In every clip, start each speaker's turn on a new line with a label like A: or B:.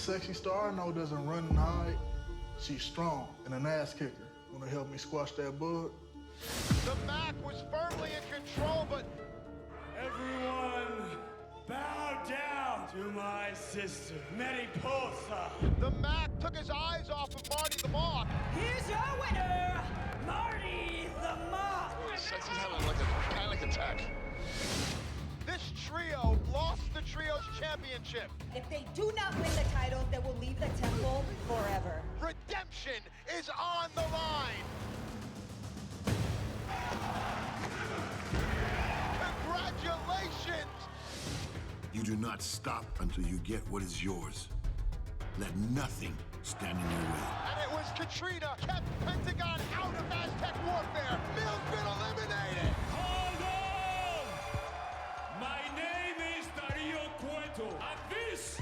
A: sexy star I know doesn't run and hide. She's strong and an ass kicker. Wanna help me squash that bug?
B: The Mac was firmly in control, but...
C: Everyone, bow down to my sister, Mariposa.
B: The Mac took his eyes off of Marty The Moth.
D: Here's your winner, Marty The Moth.
E: He's having like a panic attack.
B: This trio lost the Trios Championship.
D: If they do not win the titles, they will leave the temple forever.
B: Redemption is on the line. Congratulations!
F: You do not stop until you get what is yours. Let nothing stand in your way.
B: And it was Katrina kept Pentagon out of Aztec warfare. Mill's been eliminated.
C: Hold on! My name is Dario Cueto, and this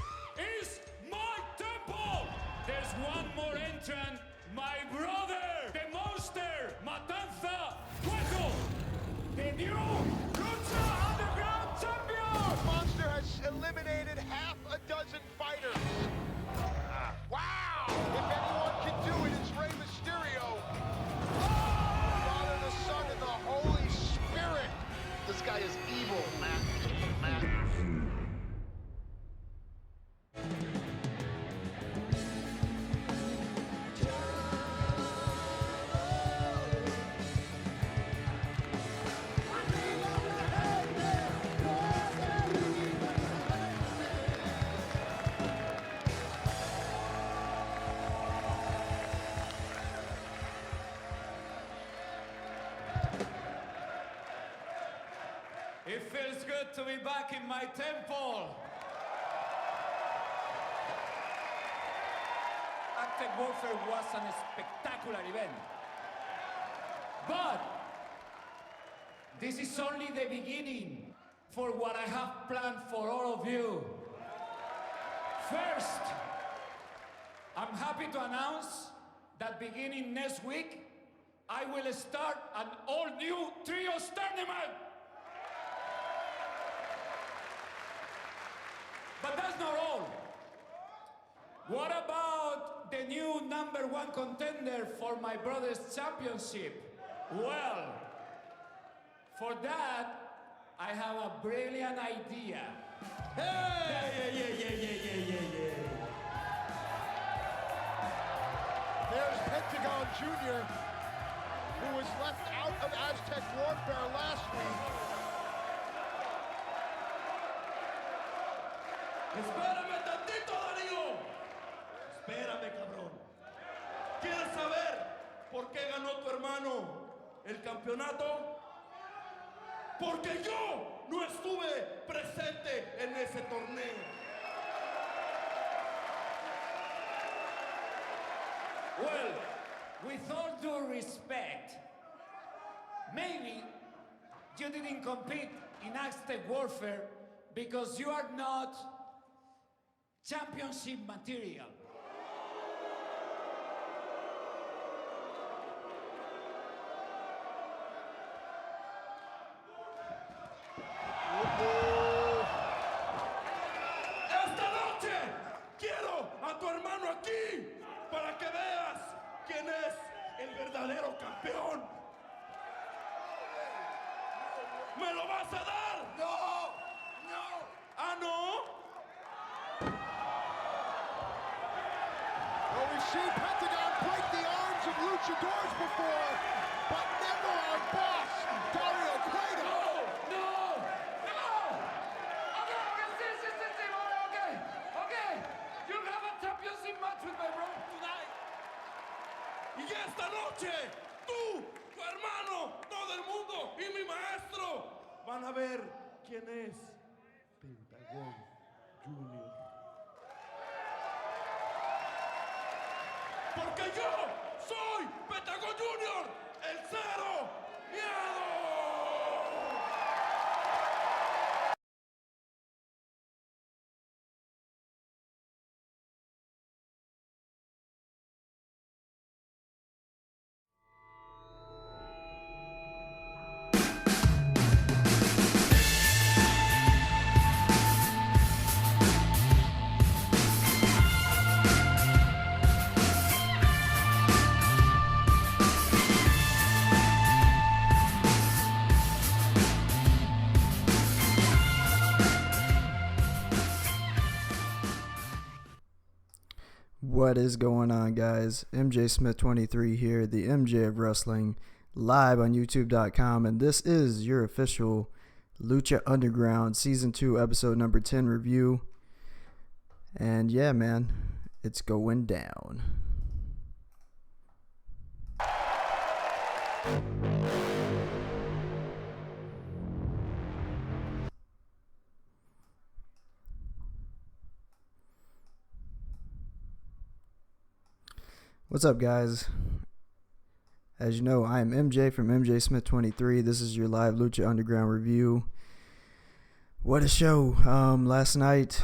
C: is my temple! There's one more entrant, my brother, the monster, Matanza Cueto, the new Lucha Underground champion!
B: Monster has eliminated half a dozen fighters. Wow! If anyone can do it, it's Rey Mysterio. Father, the Son, and the Holy Spirit.
E: This guy is evil, man.
C: It feels good to be back in my temple. Aztec Warfare was a spectacular event. But this is only the beginning for what I have planned for all of you. First, I'm happy to announce that beginning next week, I will start an all-new Trios tournament. But that's not all. What about the new #1 contender for my brother's championship? Well, for that, I have a brilliant idea. Hey! Yeah.
B: There's Pentagon Jr., who was left out of Aztec warfare last week.
C: ¡Espérame tantito, Darío! Espérame, cabrón. ¿Quieres saber por qué ganó tu hermano el campeonato? Porque yo no estuve presente en ese torneo. Well, with all due respect, maybe you didn't compete in Aztec warfare because you are not championship material. Esta noche quiero a tu hermano aquí para que veas quién es el verdadero campeón. ¿Me lo vas a dar? No. ¿Ah, no?
B: Well, we've seen Pentagon break the arms of luchadors before, but never our boss, Dario Cueto.
C: No! Okay. You'll have a championship match with my brother tonight. Y esta noche, tú, tu hermano, todo el mundo y mi maestro van a ver quién es Pentagon Junior. Porque yo soy Pentagon Junior, el cero miedo.
G: What is going on, guys? MJ Smith 23 here, the MJ of Wrestling, live on YouTube.com, and this is your official Lucha Underground Season 2 episode number 10 review. And yeah, man, it's going down. What's up, guys? As you know, I am MJ from MJ Smith 23. This is your live Lucha Underground review. What a show. Last night,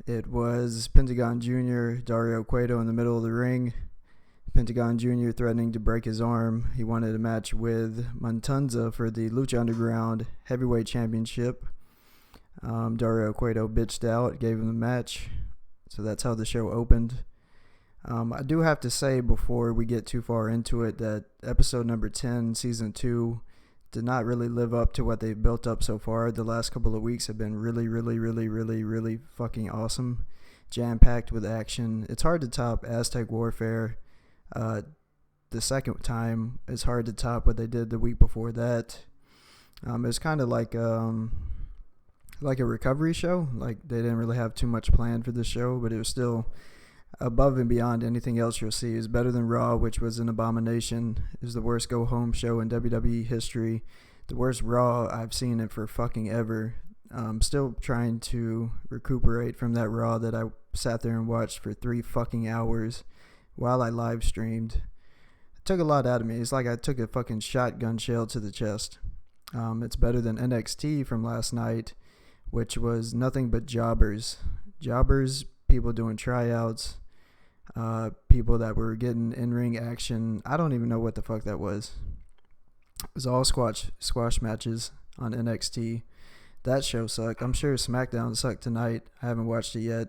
G: it was Pentagon Jr., Dario Cueto in the middle of the ring. Pentagon Jr. threatening to break his arm. He wanted a match with Montunza for the Lucha Underground Heavyweight Championship. Dario Cueto bitched out, gave him the match. So that's how the show opened. I do have to say before we get too far into it that episode number 10, season 2, did not really live up to what they've built up so far. The last couple of weeks have been really fucking awesome. Jam-packed with action. It's hard to top Aztec Warfare. The second time, it's hard to top what they did the week before that. It's kind of like a recovery show. Like, they didn't really have too much planned for this show, but it was still above and beyond anything else you'll see. Is better than Raw, which was an abomination. It was the worst go-home show in WWE history. The worst Raw I've seen it for fucking ever. Still trying to recuperate from that Raw that I sat there and watched for 3 fucking hours while I live streamed. It took a lot out of me. It's like I took a fucking shotgun shell to the chest. It's better than NXT from last night, which was nothing but jobbers. Jobbers, people doing tryouts, people that were getting in-ring action. I don't even know what the fuck that was. It was all squash matches on NXT. That show sucked. I'm sure SmackDown sucked tonight. I haven't watched it yet.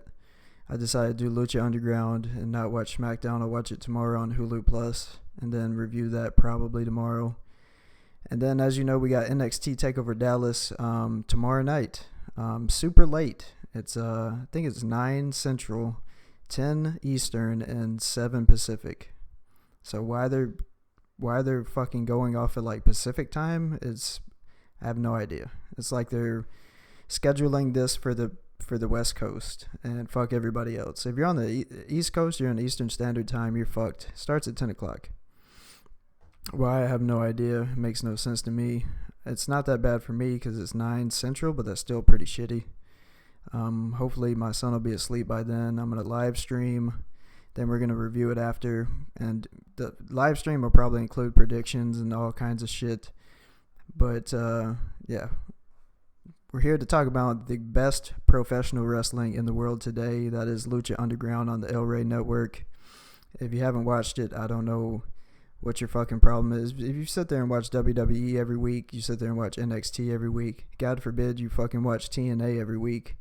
G: I decided to do Lucha Underground and not watch SmackDown. I'll watch it tomorrow on Hulu Plus and then review that probably tomorrow. And then, as you know, we got NXT TakeOver Dallas tomorrow night. Super late. It's I think it's 9 Central, 10 Eastern, and 7 Pacific. So why they're fucking going off at like Pacific time is, I have no idea. It's like they're scheduling this for the West Coast and fuck everybody else. If you're on the East Coast, you're on Eastern Standard Time, you're fucked. Starts at 10 o'clock. Why, I have no idea. It makes no sense to me. It's not that bad for me because it's 9 Central, but that's still pretty shitty. Hopefully my son will be asleep by then. I'm going to live stream. Then we're going to review it after. And the live stream will probably include predictions and all kinds of shit. But, yeah. We're here to talk about the best professional wrestling in the world today. That is Lucha Underground on the El Rey Network. If you haven't watched it, I don't know what your fucking problem is. If you sit there and watch WWE every week, you sit there and watch NXT every week, God forbid you fucking watch TNA every week.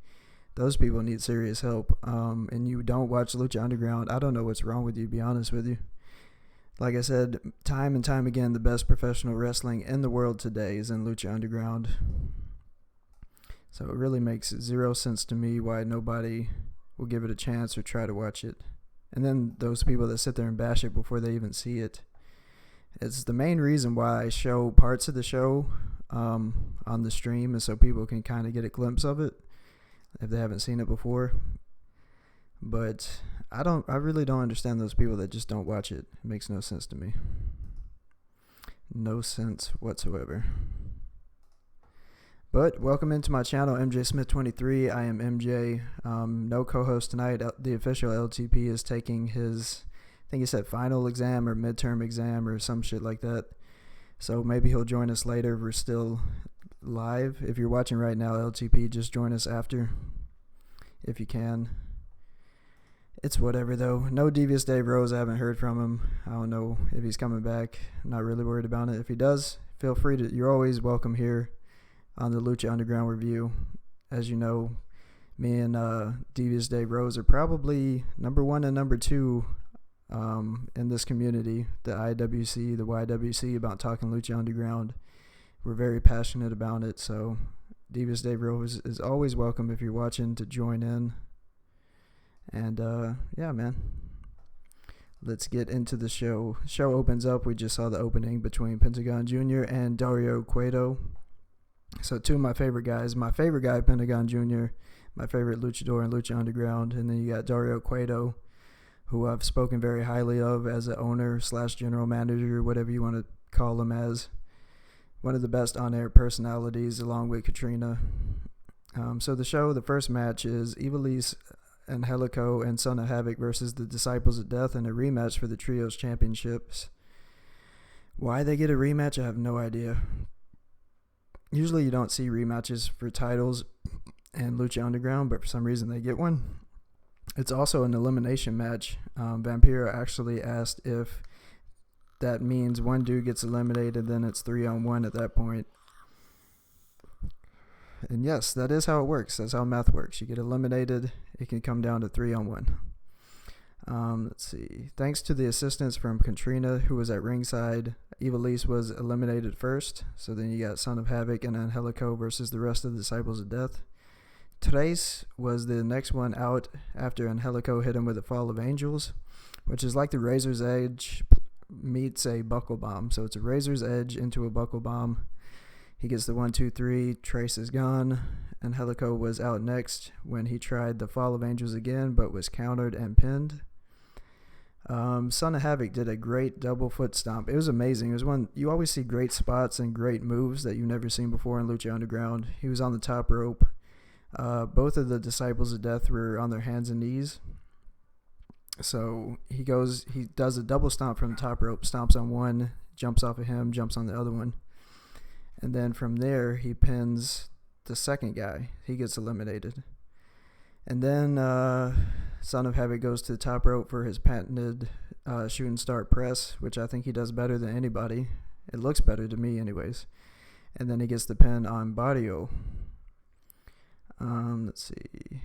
G: Those people need serious help. And you don't watch Lucha Underground, I don't know what's wrong with you, to be honest with you. Like I said, time and time again, the best professional wrestling in the world today is in Lucha Underground. So it really makes 0 sense to me why nobody will give it a chance or try to watch it. And then those people that sit there and bash it before they even see it. It's the main reason why I show parts of the show on the stream, is so people can kind of get a glimpse of it if they haven't seen it before. But I really don't understand those people that just don't watch it. It makes no sense to me. No sense whatsoever. But welcome into my channel, MJ Smith 23. I am MJ. No co-host tonight. The official LTP is taking his, I think he said final exam or midterm exam or some shit like that. So maybe he'll join us later if we're still live. If you're watching right now, LTP, just join us after, if you can. It's whatever, though. No Devious Dave Rose. I haven't heard from him. I don't know if he's coming back. I'm not really worried about it. If he does, feel free to. You're always welcome here on the Lucha Underground review. As you know, me and Devious Dave Rose are probably number 1 and number 2 in this community, the IWC, the YWC, about talking Lucha Underground. We're very passionate about it, so Devious Dave Rose is always welcome if you're watching to join in. And yeah, man, let's get into the show. Show opens up. We just saw the opening between Pentagon Jr. and Dario Cueto. So two of my favorite guys. My favorite guy, Pentagon Jr., my favorite luchador in Lucha Underground. And then you got Dario Cueto, who I've spoken very highly of as an owner / general manager, whatever you want to call him as. One of the best on-air personalities, along with Katrina. So the first match is Ivelisse, Angelico, and Son of Havoc versus the Disciples of Death in a rematch for the Trios Championships. Why they get a rematch, I have no idea. Usually you don't see rematches for titles in Lucha Underground, but for some reason they get one. It's also an elimination match. Vampiro actually asked if that means one dude gets eliminated, then it's 3-on-1 at that point. And yes, that is how it works. That's how math works. You get eliminated, it can come down to 3-on-1. Let's see. Thanks to the assistance from Katrina, who was at ringside, Ivelisse was eliminated first. So then you got Son of Havoc and Angelico versus the rest of the Disciples of Death. Trace was the next one out after Angelico hit him with a Fall of Angels, which is like the Razor's Edge meets a buckle bomb. So it's a Razor's Edge into a buckle bomb. He gets the 1, 2, 3. Trace is gone. Angelico was out next when he tried the Fall of Angels again, but was countered and pinned. Son of Havoc did a great double foot stomp. It was amazing. It was one you always see great spots and great moves that you've never seen before in Lucha Underground. He was on the top rope. Both of the Disciples of Death were on their hands and knees. So he does a double stomp from the top rope, stomps on one, jumps off of him, jumps on the other one. And then from there, he pins the second guy. He gets eliminated. And then Son of Havoc goes to the top rope for his patented shooting star press, which I think he does better than anybody. It looks better to me anyways. And then he gets the pin on Barrio. Let's see.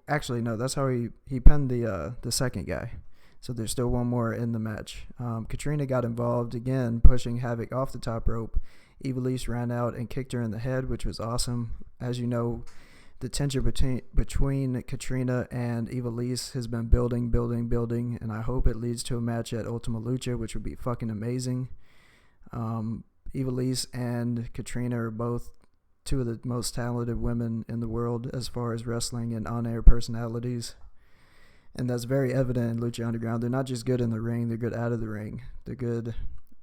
G: Actually, no, that's how he pinned the second guy. So there's still one more in the match. Katrina got involved again, pushing Havoc off the top rope. Ivelisse ran out and kicked her in the head, which was awesome. As you know, the tension between Katrina and Ivelisse has been building, and I hope it leads to a match at Ultima Lucha, which would be fucking amazing. Ivelisse and Katrina are both two of the most talented women in the world as far as wrestling and on-air personalities. And that's very evident in Lucha Underground. They're not just good in the ring, they're good out of the ring. They're good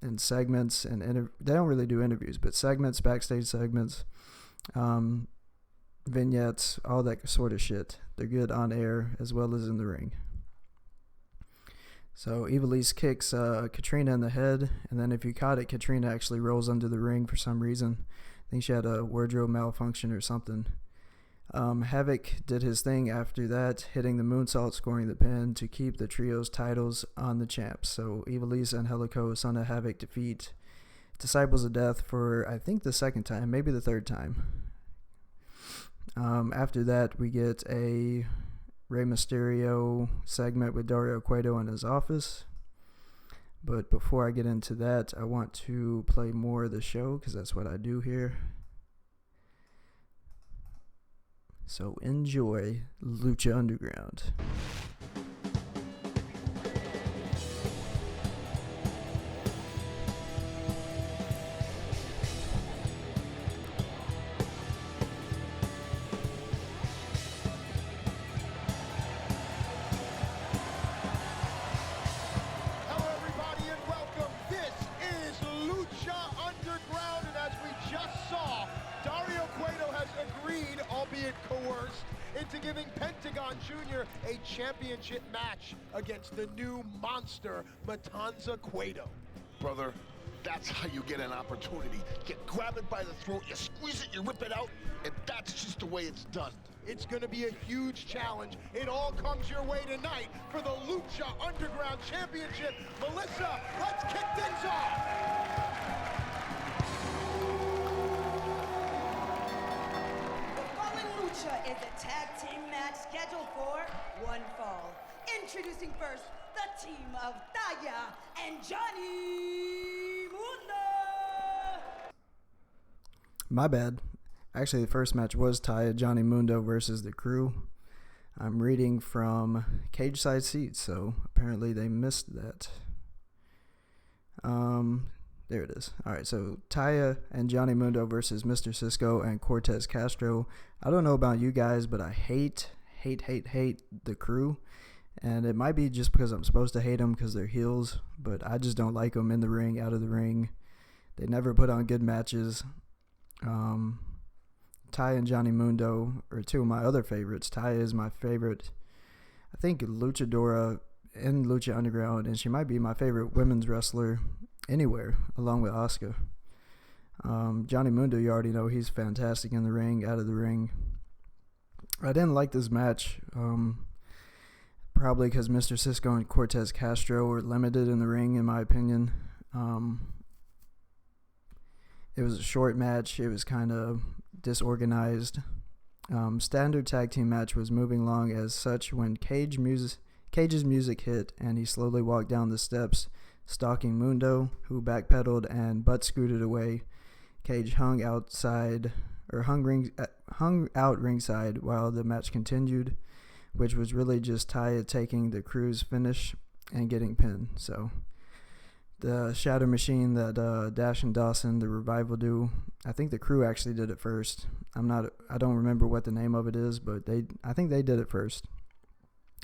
G: in segments and they don't really do interviews, but segments, backstage segments, vignettes, all that sort of shit. They're good on air as well as in the ring. So Ivelisse kicks Katrina in the head, and then if you caught it, Katrina actually rolls under the ring for some reason. I think she had a wardrobe malfunction or something. Havoc did his thing after that, hitting the moonsault, scoring the pin to keep the trio's titles on the champs. So Ivelisse, Angelico, Son of Havoc defeat Disciples of Death for, I think, the second time, maybe the third time. After that, we get a Rey Mysterio segment with Dario Cueto in his office. But before I get into that, I want to play more of the show because that's what I do here. So enjoy Lucha Underground.
B: Hello, everybody, and welcome. This is Lucha Underground, and as we just saw, Dario Cueto has agreed, albeit coerced, into giving Pentagon Jr. a championship match against the new monster, Matanza Cueto.
E: Brother, that's how you get an opportunity. You grab it by the throat, you squeeze it, you rip it out, and that's just the way it's done.
B: It's going to be a huge challenge. It all comes your way tonight for the Lucha Underground Championship. Melissa, let's kick things off.
D: The following Lucha is a tag team match scheduled for one fall. Introducing first, the team of Taya and Johnny Mundo.
G: My bad. Actually, the first match was Taya, Johnny Mundo versus the Crew. I'm reading from Cage Side Seats, so apparently they missed that. There it is. All right, so Taya and Johnny Mundo versus Mr. Cisco and Cortez Castro. I don't know about you guys, but I hate the Crew. And it might be just because I'm supposed to hate them because they're heels, but I just don't like them in the ring, out of the ring. They never put on good matches. Taya and Johnny Mundo are two of my other favorites. Taya is my favorite, I think, luchadora in Lucha Underground, and she might be my favorite women's wrestler anywhere, along with Asuka. Johnny Mundo, you already know, he's fantastic in the ring, out of the ring. I didn't like this match, probably because Mr. Cisco and Cortez Castro were limited in the ring, in my opinion. It was a short match. It was kind of disorganized. Standard tag team match was moving along as such when Cage's music hit and he slowly walked down the steps, stalking Mundo, who backpedaled and butt scooted away. Cage hung out ringside while the match continued, which was really just Taya taking the Crew's finish and getting pinned. So the Shatter Machine that Dash and Dawson, the Revival, do, I think the Crew actually did it first. I don't remember what the name of it is, but I think they did it first.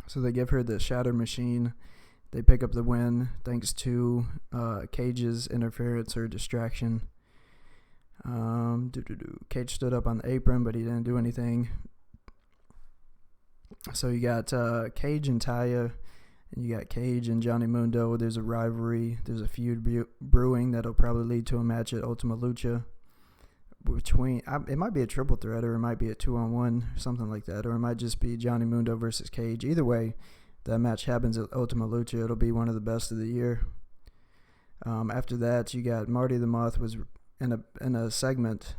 G: So they give her the Shatter Machine. They pick up the win thanks to Cage's interference or distraction. Cage stood up on the apron, but he didn't do anything. So you got Cage and Taya, and you got Cage and Johnny Mundo. There's a rivalry. There's a feud brewing that'll probably lead to a match at Ultima Lucha. It might be a triple threat, or it might be a 2-on-1, something like that, or it might just be Johnny Mundo versus Cage. Either way, that match happens at Ultima Lucha. It'll be one of the best of the year. After that, you got Marty the Moth was in a segment.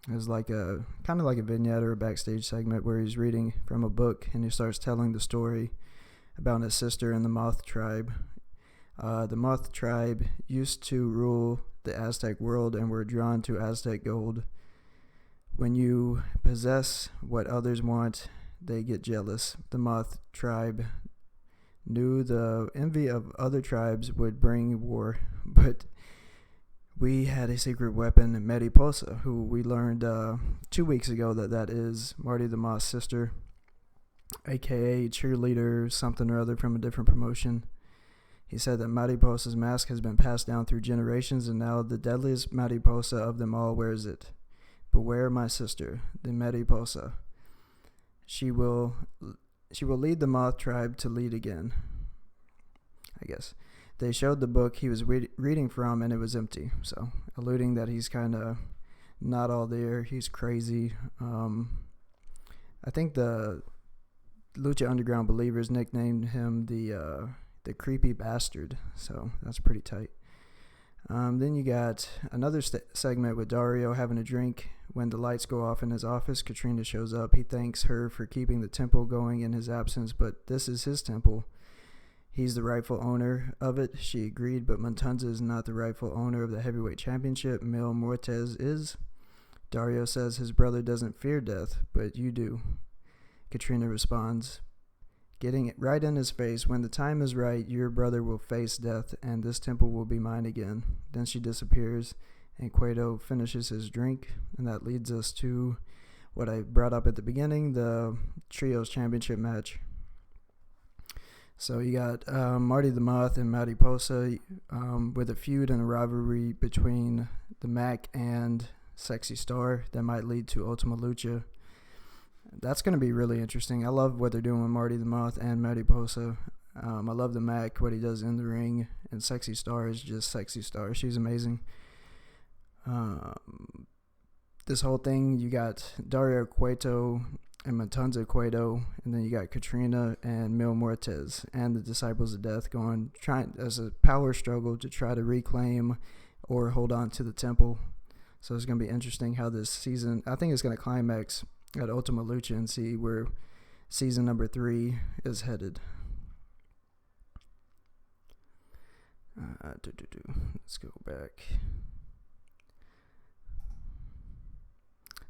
G: It was like a kind of like a vignette or a backstage segment where he's reading from a book and he starts telling the story about his sister and the Moth Tribe. The Moth Tribe used to rule the Aztec world and were drawn to Aztec gold. When you possess what others want, they get jealous. The Moth Tribe knew the envy of other tribes would bring war, but we had a secret weapon, Mariposa, who we learned 2 weeks ago that is Marty the Moth's sister, aka cheerleader something or other from a different promotion. He said that Mariposa's mask has been passed down through generations, and now the deadliest Mariposa of them all wears it. Beware my sister, the Mariposa. She will lead the Moth Tribe to lead again, I guess. They showed the book he was reading from, and it was empty, so alluding that he's kind of not all there. He's crazy. I think the Lucha Underground Believers nicknamed him the creepy bastard, so that's pretty tight. Then you got another segment with Dario having a drink. When the lights go off in his office, Katrina shows up. He thanks her for keeping the temple going in his absence, but this is his temple. He's the rightful owner of it. She agreed, but Montanza is not the rightful owner of the heavyweight championship. Mil Muertes is. Dario says his brother doesn't fear death, but you do. Katrina responds, getting it right in his face, when the time is right, your brother will face death, and this temple will be mine again. Then she disappears, and Cueto finishes his drink, and that leads us to what I brought up at the beginning, the Trios Championship match. So you got Marty the Moth and Mariposa with a feud and a rivalry between the Mac and Sexy Star that might lead to Ultima Lucha. That's going to be really interesting. I love what they're doing with Marty the Moth and Mariposa. I love the Mac, what he does in the ring, and Sexy Star is just Sexy Star. She's amazing. This whole thing, you got Dario Cueto and Matanza Cueto, and then you got Katrina and Mil Muertes and the Disciples of Death trying as a power struggle to try to reclaim or hold on to the temple. So it's going to be interesting how this season, I think it's going to climax at Ultima Lucha and see where season number 3 is headed. Let's go back.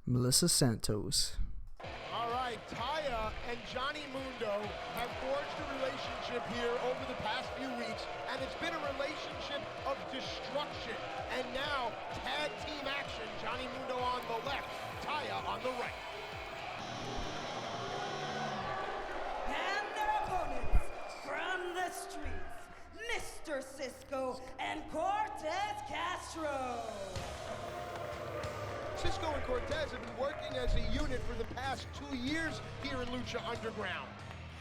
G: Melissa Santos.
B: All right, Taya and Johnny Mundo have forged a relationship relationship here over the past few weeks, and it's been a relationship of destruction. And now, tag team action. Johnny Mundo on the left, Taya on the right.
D: And their opponents from the streets, Mr. Cisco and Cortez Castro.
B: Cisco and Cortez have been working as a unit for the past 2 years here in Lucha Underground.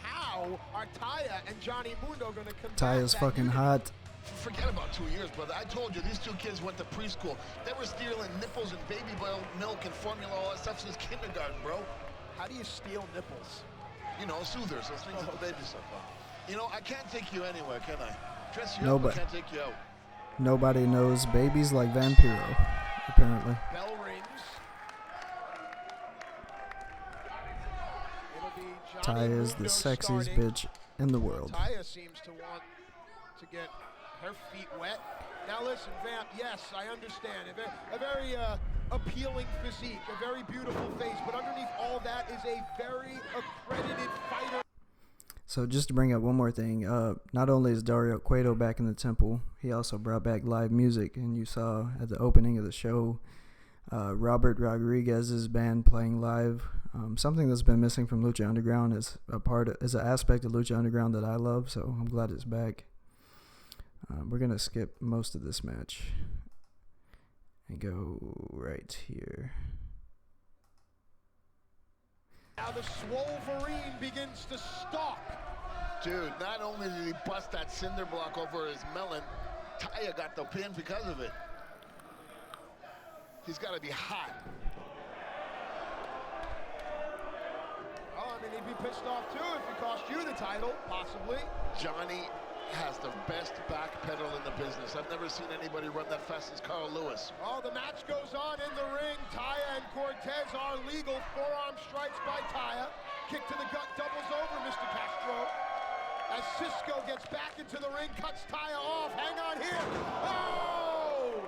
B: How are Taya and Johnny Mundo going to combat
G: Taya's
B: that
G: fucking
B: unity?
G: hot.
E: Forget about 2 years, brother. I told you, these two kids went to preschool. They were stealing nipples and baby milk and formula, all that stuff since kindergarten, bro.
B: How do you steal nipples?
E: You know, soothers, those things that the babies suck on. You know, I can't take you anywhere, can I? Dress you up, but can't take you out.
G: Nobody knows babies like Vampiro, apparently.
B: Bell rings. It'll be Johnny
G: Taya is the
B: Mundo
G: sexiest
B: starting.
G: bitch in the world.
B: Taya seems to want to get her feet wet. Now listen, Vamp, yes, I understand. A very appealing physique, a very beautiful face, but underneath all that is a very accredited fighter.
G: So just to bring up one more thing, not only is Dario Cueto back in the temple, he also brought back live music, and you saw at the opening of the show, Robert Rodriguez's band playing live. Something that's been missing from Lucha Underground is an aspect of Lucha Underground that I love, so I'm glad it's back. We're gonna skip most of this match and go right here.
B: Now the Swolverine begins to stalk.
E: Dude, not only did he bust that cinder block over his melon, Taya got the pin because of it. He's got to be hot.
B: Oh, I mean, he'd be pissed off too if it cost you the title, possibly.
E: Johnny has the best back pedal in the business. I've never seen anybody run that fast as Carl Lewis.
B: Oh, the match goes on in the ring. Taya and Cortez are legal. Forearm strikes by Taya. Kick to the gut doubles over Mr. Castro. As Cisco gets back into the ring, cuts Taya off. Hang on here. Oh!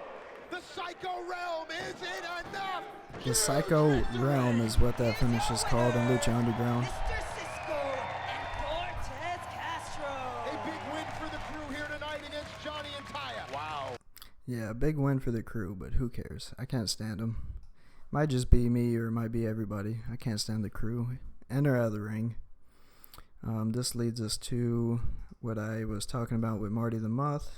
B: The Psycho Realm, is it enough?
G: The Psycho Realm is what that finish is called in Lucha Underground.
D: Mr. Cisco and Cortez Castro.
B: A big win for the crew here tonight against Johnny and Taya.
E: Wow.
G: Yeah, big win for the crew, but who cares? I can't stand them. Might just be me or it might be everybody. I can't stand the crew. And they're out of the ring. This leads us to what I was talking about with Marty the Moth.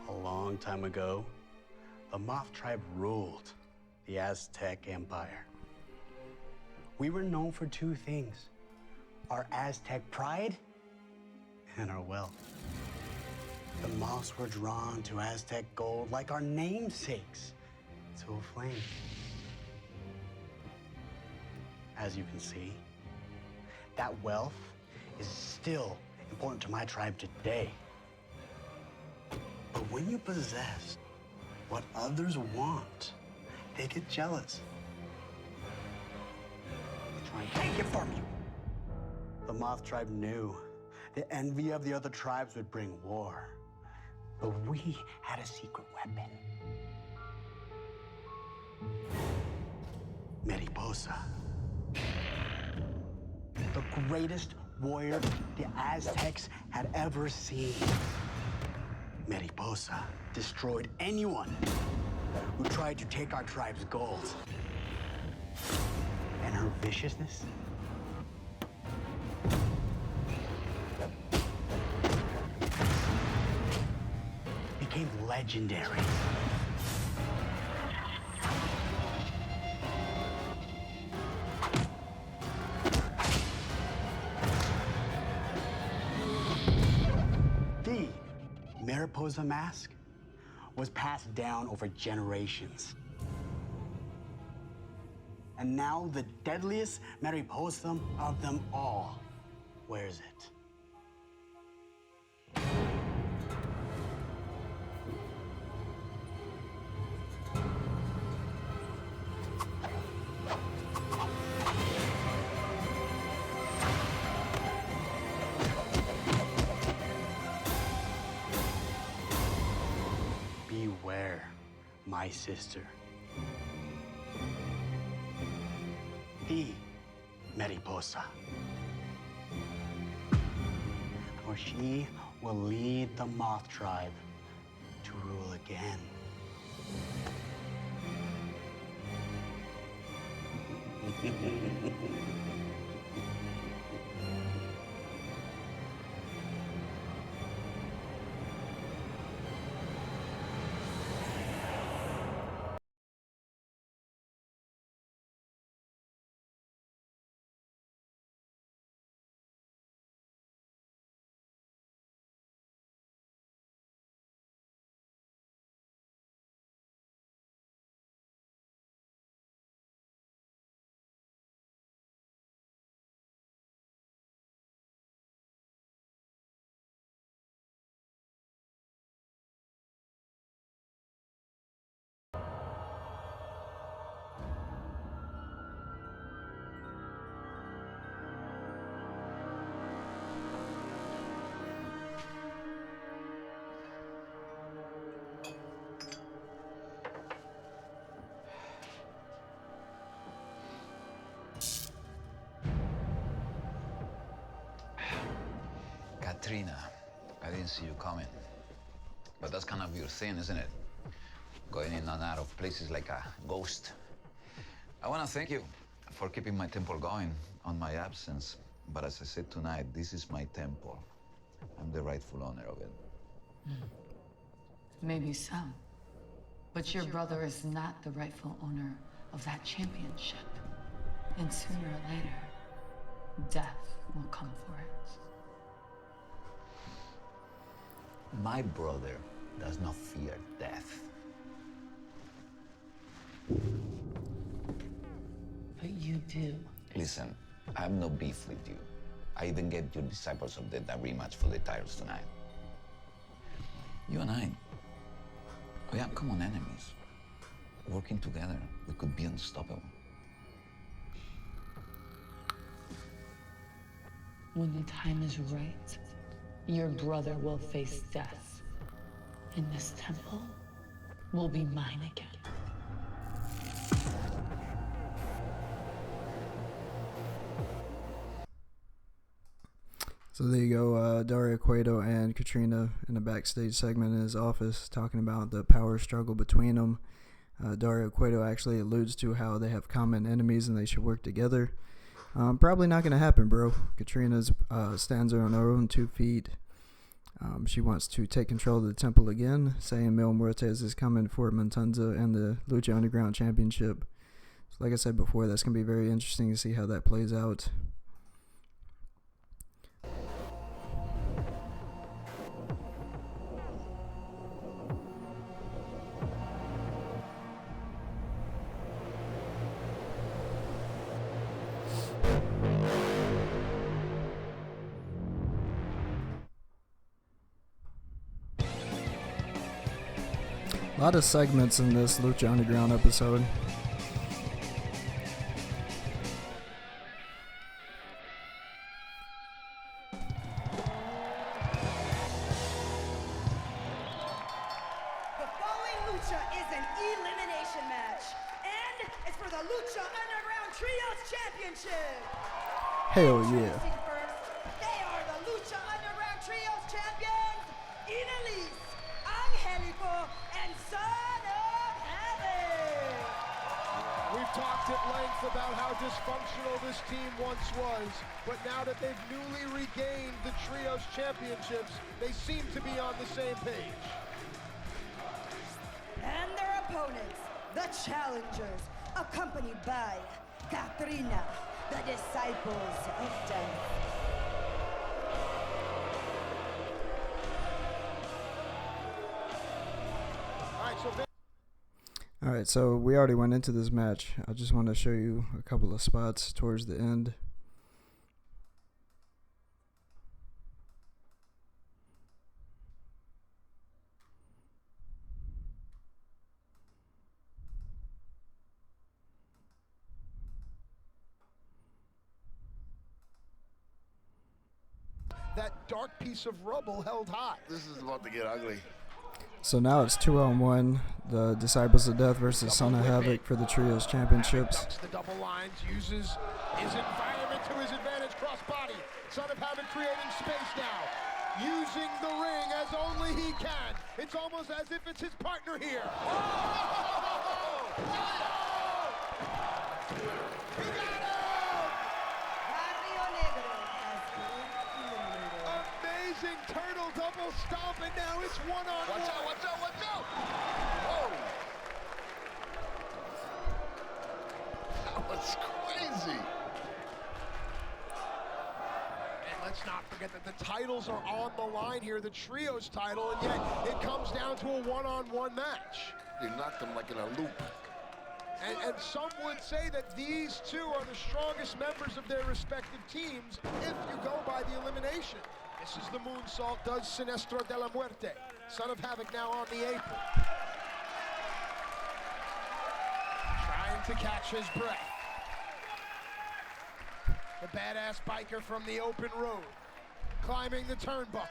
H: A long time ago, the Moth Tribe ruled the Aztec Empire. We were known for two things: our Aztec pride and our wealth. The Moths were drawn to Aztec gold like our namesakes to a flame. As you can see, that wealth is still important to my tribe today. But when you possess what others want, they get jealous. They try and take it from you. The Moth Tribe knew the envy of the other tribes would bring war. But we had a secret weapon. Mariposa. The greatest warrior the Aztecs had ever seen. Mariposa destroyed anyone who tried to take our tribe's gold. And her viciousness became legendary. The Mariposa mask was passed down over generations. And now the deadliest Mariposa of them all wears it. Beware, my sister. The Mariposa. For she will lead the Moth Tribe to rule again.
I: Katrina, I didn't see you coming. But that's kind of your thing, isn't it? Going in and out of places like a ghost. I want to thank you for keeping my temple going on my absence. But as I said tonight, this is my temple. I'm the rightful owner of it.
J: Maybe so. But your brother is not the rightful owner of that championship. And sooner or later, death will come for it.
I: My brother does not fear death.
J: But you do.
I: Listen, I have no beef with you. I even gave your disciples of death a rematch for the titles tonight. You and I, we are common enemies. Working together, we could be unstoppable.
J: When the time is right, your brother will face death. And this temple will be mine again.
G: So there you go, Dario Cueto and Katrina in a backstage segment in his office talking about the power struggle between them. Dario Cueto actually alludes to how they have common enemies and they should work together. Probably not going to happen, bro. Katrina stands on her own 2 feet. She wants to take control of the temple again, saying Mil Muertes is coming for Montunza and the Lucha Underground Championship. So like I said before, that's going to be very interesting to see how that plays out. A lot of segments in this Lucha Underground episode.
D: The following Lucha is an elimination match, and it's for the Lucha Underground Trios Championship.
G: Hell yeah.
D: Introducing first, they are the Lucha Underground Trios champions, Inelise, Angelico, and Son of Heaven.
B: We've talked at length about how dysfunctional this team once was, but now that they've newly regained the Trios Championships, they seem to be on the same page.
D: And their opponents, the challengers, accompanied by Katrina, the Disciples of Death.
G: Alright, so we already went into this match. I just want to show you a couple of spots towards the end.
B: That dark piece of rubble held high.
E: This is about to get ugly.
G: So now it's 2-on-1. The Disciples of Death versus Son of Havoc for the Trios Championships.
B: Ducks the double lines, uses his environment to his advantage, crossbody. Son of Havoc creating space now, using the ring as only he can. It's almost as if it's his partner here. Amazing turtle double stomp, and now it's one-on-one.
E: Watch out, watch out, watch out! Whoa! That was crazy.
B: And let's not forget that the titles are on the line here, the trios title, and yet it comes down to a one-on-one match.
E: You knocked him like in a loop.
B: And some would say that these two are the strongest members of their respective teams if you go by the elimination. This is the moonsault, does Sinestro de la Muerte. Son of Havoc now on the apron. Trying to catch his breath. The badass biker from the open road, climbing the turnbuckle.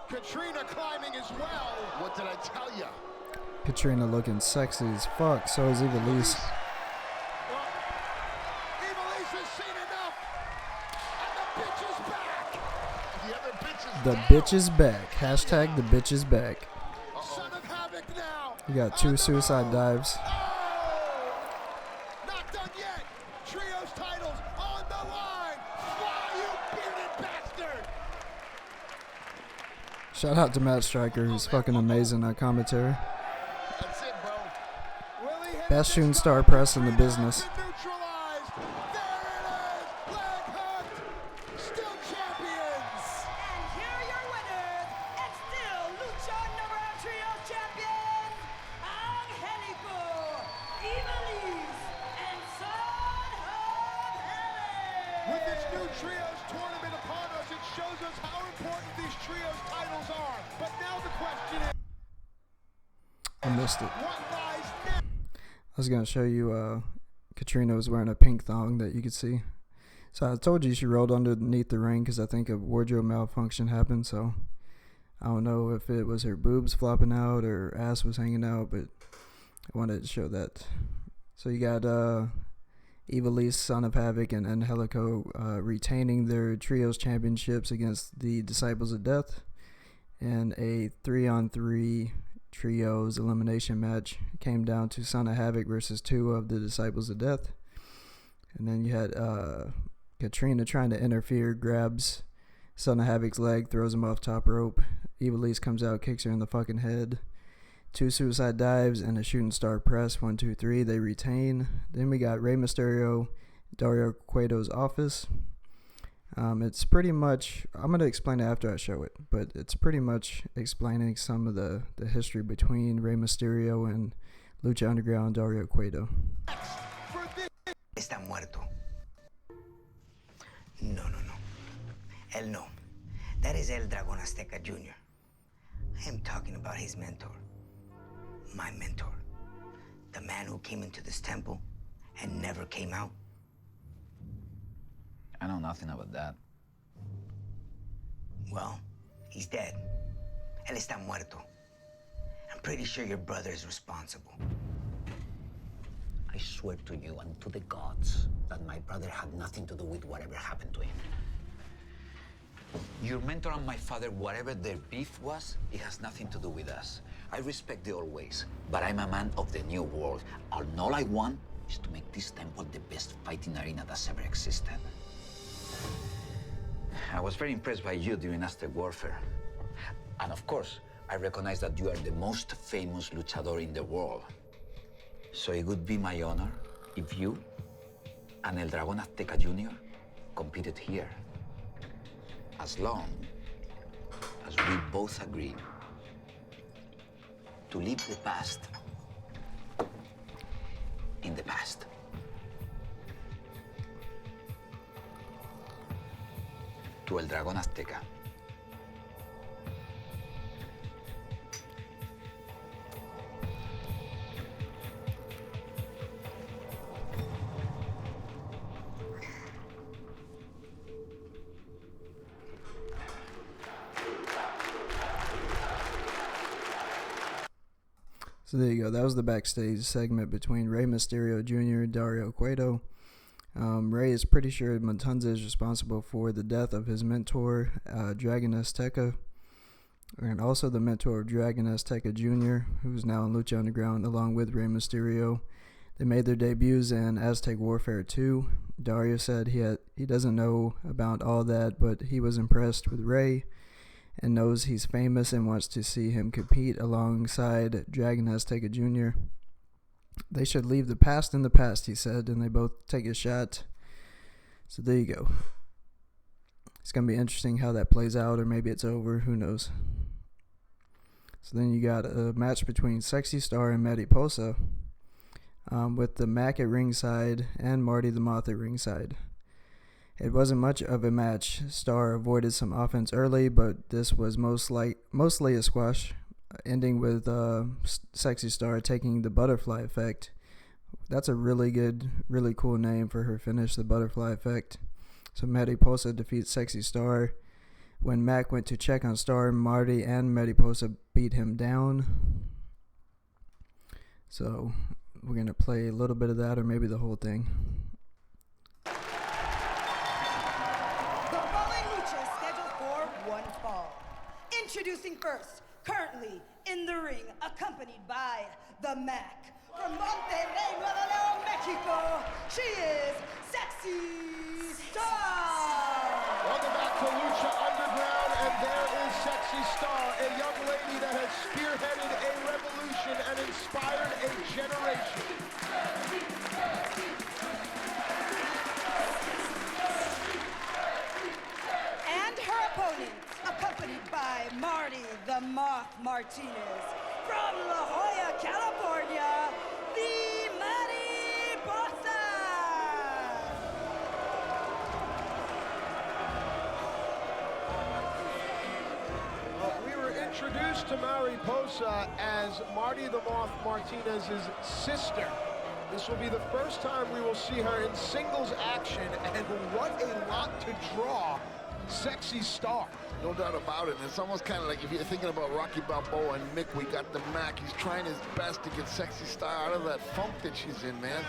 B: Katrina climbing as well.
E: What did I tell ya?
G: Katrina looking sexy as fuck. So is Ivelisse.
B: Well, Ivelisse has seen enough. And the bitch is back.
E: The other bitch is
G: The
E: down.
G: bitch is back. Hashtag the bitch is back.
B: Son of Havoc now.
G: You got 2 suicide dives.
B: Oh! Not done yet. Trios titles on the line. Fly, you bearded bastard.
G: Shout out to Matt Stryker, who's fucking amazing on commentary.
E: That's it, bro.
B: Will he hit
G: Best
B: this
G: shooting
B: one?
G: star press in the business.
B: Neutralized. There it is. Leg hook. Still champions.
D: And here are your winners, and still Lucha Underground Trio champions, Angelico, Ivelisse, and Son of
B: With
D: Havoc.
B: this new trios tournament upon us, it shows us how important these trios titles are. But now the question is,
G: I missed it.
B: what lies next?
G: I was gonna show you Katrina was wearing a pink thong that you could see. So I told you she rolled underneath the ring because I think a wardrobe malfunction happened. So I don't know if it was her boobs flopping out or her ass was hanging out, but I wanted to show that. So you got Ivelisse, Son of Havoc, and Angelico retaining their trios championships against the Disciples of Death in a 3-on-3 trios elimination match. It came down to Son of Havoc versus 2 of the Disciples of Death. And then you had Katrina trying to interfere, grabs Son of Havoc's leg, throws him off top rope. Ivelisse comes out, kicks her in the fucking head. 2 suicide dives and a shooting star press. 1, 2, 3. They retain. Then we got Rey Mysterio, Dario Cueto's office. It's pretty much, I'm going to explain it after I show it, but it's pretty much explaining some of the history between Rey Mysterio and Lucha Underground Dario Cueto.
K: Está muerto. No. Él no. That is El Dragón Azteca Jr. I am talking about his mentor. My mentor. The man who came into this temple and never came out.
I: I know nothing about that.
K: Well, he's dead. Él está muerto. I'm pretty sure your brother is responsible.
L: I swear to you and to the gods that my brother had nothing to do with whatever happened to him.
I: Your mentor and my father, whatever their beef was, it has nothing to do with us. I respect the old ways, but I'm a man of the new world, and all I want is to make this temple the best fighting arena that's ever existed. I was very impressed by you during Aztec warfare. And of course, I recognize that you are the most famous luchador in the world. So it would be my honor if you and El Dragón Azteca Jr. competed here. As long as we both agree to leave the past in the past. To El Dragón Azteca.
G: So there you go. That was the backstage segment between Rey Mysterio Jr. and Dario Cueto. Rey is pretty sure Matanza is responsible for the death of his mentor, Dragon Azteca, and also the mentor of Dragon Azteca Jr., who's now in Lucha Underground, along with Rey Mysterio. They made their debuts in Aztec Warfare 2. Dario said he doesn't know about all that, but he was impressed with Rey and knows he's famous and wants to see him compete alongside Dragon Azteca Jr. They should leave the past in the past, he said, and they both take a shot. So there you go. It's going to be interesting how that plays out, or maybe it's over. Who knows? So then you got a match between Sexy Star and Mariposa, with the Mac at ringside and Marty the Moth at ringside. It wasn't much of a match. Star avoided some offense early, but this was mostly a squash, ending with Sexy Star taking the butterfly effect. That's a really good, really cool name for her finish, the butterfly effect. So Mariposa defeats Sexy Star. When Mac went to check on Star, Marty and Mariposa beat him down. So we're going to play a little bit of that, or maybe the whole thing.
D: The following lucha is scheduled for one fall. Introducing first, currently in the ring, accompanied by the Mac. From Monterrey, Nuevo León, Mexico, she is Sexy Star.
B: Welcome back to Lucha Underground, and there is Sexy Star, a young lady that has spearheaded a revolution and inspired a generation.
D: And her opponent, accompanied by Marty The Moth Martinez. From La Jolla, California, the Mariposa.
B: We were introduced to Mariposa as Marty the Moth Martinez's sister. This will be the first time we will see her in singles action, and what a lot to draw. Sexy Star.
E: No doubt about it. It's almost kind of like if you're thinking about Rocky Balboa and Mick, we got the Mac. He's trying his best to get Sexy Star out of that funk that she's in, man.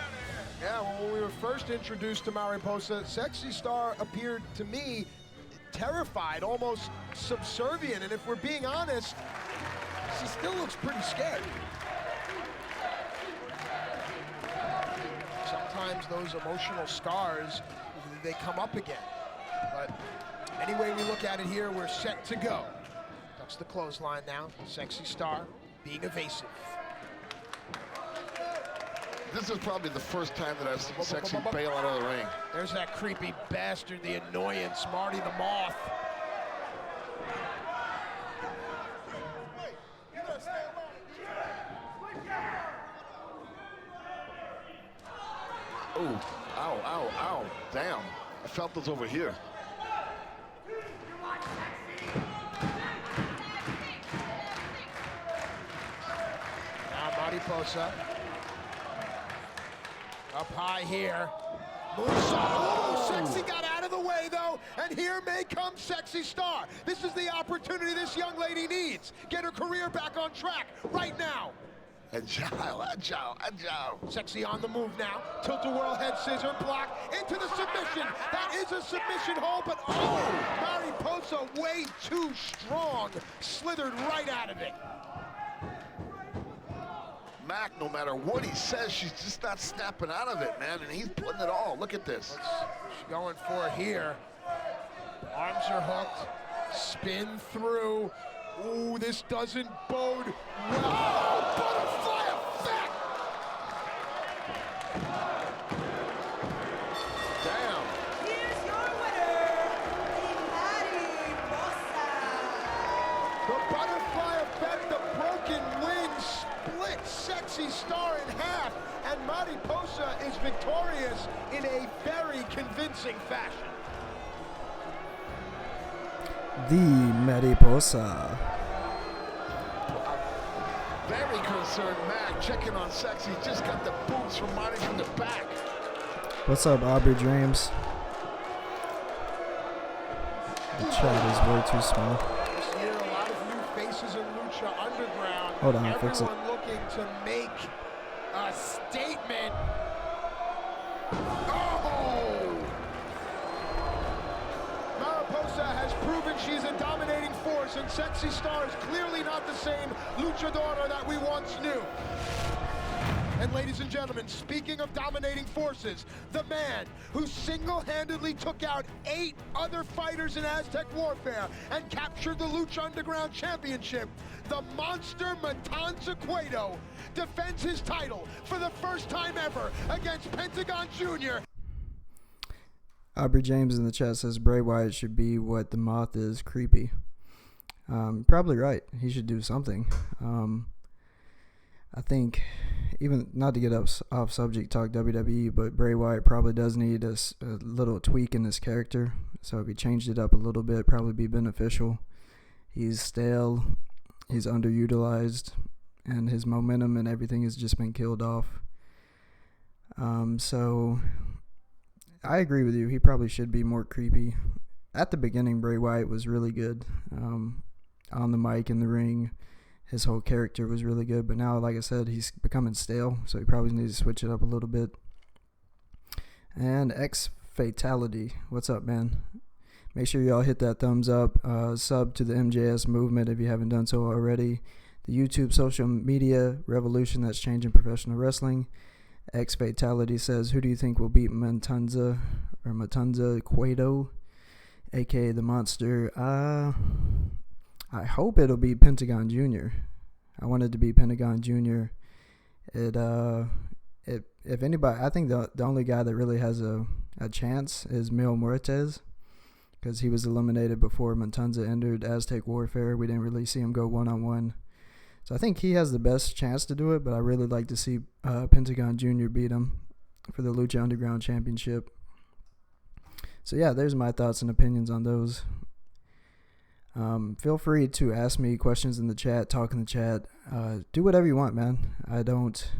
B: Yeah, well, when we were first introduced to Mariposa, Sexy Star appeared to me terrified, almost subservient, and if we're being honest, she still looks pretty scared. Sometimes those emotional scars, they come up again. But any way we look at it here, we're set to go. Ducks the clothesline now. Sexy Star being evasive.
E: This is probably the first time that I've seen Sexy bail out of the ring.
B: There's that creepy bastard, the annoyance, Marty the Moth.
E: Oh, ow, ow, ow. Damn. I felt this over here.
B: Now Mariposa. Up high here. Moonsault. Oh, Sexy got out of the way, though, and here may come Sexy Star. This is the opportunity this young lady needs. Get her career back on track right now.
E: Agile, agile, agile.
B: Sexy on the move now. Tilt-a-whirl head scissor block into the submission. That is a submission hold, but oh, Mariposa way too strong. Slithered right out of it.
E: Mac, no matter what he says, she's just not snapping out of it, man, and he's putting it all. Look at this.
B: She's going for it here. Arms are hooked. Spin through. Ooh, this doesn't bode well. Oh, butterfly effect!
E: Damn.
D: Here's your winner, the Mariposa.
B: The butterfly effect, the broken wing split Sexy Star in half, and Mariposa is victorious in a very convincing fashion.
G: The Mariposa.
E: Very concerned Mac, checking on Sexy. Just got the boots from Marty from the back.
G: What's up, Aubrey Dreams? The chat is way too small.
B: This year, a lot of new faces in Lucha Underground.
G: Hold on, fix it.
B: Everyone looking looking to make a statement. Oh! Mariposa has proven she's a dominating force, and Sexy Star is clearly not the same luchadora that we once knew. And ladies and gentlemen, speaking of dominating forces, the man who single-handedly took out 8 other fighters in Aztec warfare and captured the Lucha Underground Championship, the monster Matanza Cueto, defends his title for the first time ever against Pentagon Jr.
G: Aubrey James in the chat says Bray Wyatt should be what the Moth is, creepy. Probably right. He should do something. I think, even not to get off subject, talk WWE, but Bray Wyatt probably does need a little tweak in his character. So if he changed it up a little bit, probably be beneficial. He's stale, he's underutilized, and his momentum and everything has just been killed off. So I agree with you. He probably should be more creepy. At the beginning, Bray Wyatt was really good. On the mic, in the ring, his whole character was really good. But now, like I said, he's becoming stale, so he probably needs to switch it up a little bit. And X Fatality, what's up, man? Make sure y'all hit that thumbs up. Sub to the MJS movement if you haven't done so already. The YouTube social media revolution that's changing professional wrestling. X Fatality says, who do you think will beat Matanza Cueto, aka the Monster? I hope it'll be Pentagon Jr. I want it to be Pentagon Jr. If anybody, I think the only guy that really has a chance is Mil Muertes, because he was eliminated before Matanza entered Aztec Warfare. We didn't really see him go one-on-one. So I think he has the best chance to do it, but I really like to see Pentagon Jr. beat him for the Lucha Underground Championship. So yeah, there's my thoughts and opinions on those. Feel free to ask me questions in the chat, talk in the chat. Do whatever you want, man. I don't